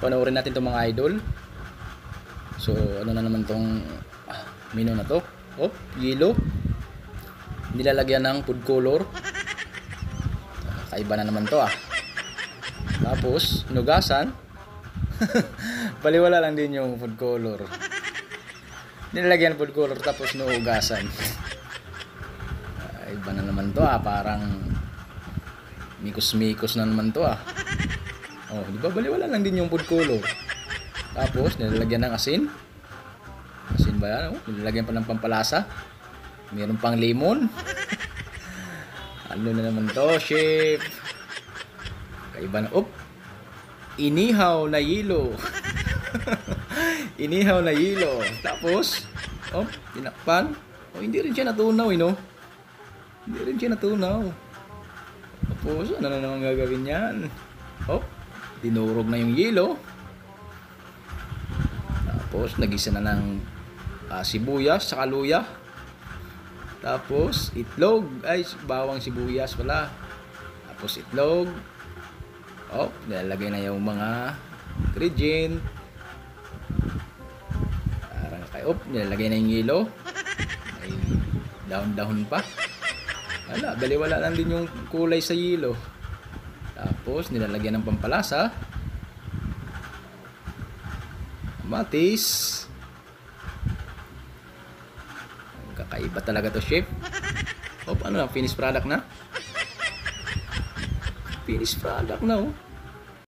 panoorin natin itong mga idol. So ano na naman tong menu na to. Yellow. Nilalagyan ng food color. Kaiba na naman to Tapos nugasan. Baliwala lang din yung food color. Nilalagyan food color tapos nugasan. Iba na naman to parang mikos-mikos na naman to di ba baliwala lang din yung food color. Tapos nilalagyan ng asin. Asin ba yan? Nilalagyan pa ng pampalasa. Meron pang lemon. Ano na naman to, chef? Kaiba na. Inihaw na yelo. Inihaw na yelo. Tapos, tinakpan. Hindi rin siya natunaw, Hindi rin siya natunaw. Tapos, ano na naman gagawin yan? Dinurog na yung yelo. Tapos, nagisa na ng sibuyas, saka luya. Tapos, itlog. Bawang sibuyas pala. Tapos, itlog. Nilalagay na yung mga ingredient. Nilalagay na yung yelo. May dahon-dahon pa. Baliwala lang din yung kulay sa yelo. Tapos, nilalagyan ng pampalasa. Kamatis. Kakaiba talaga to, chef. Ano na? Finished product na? Finished product na,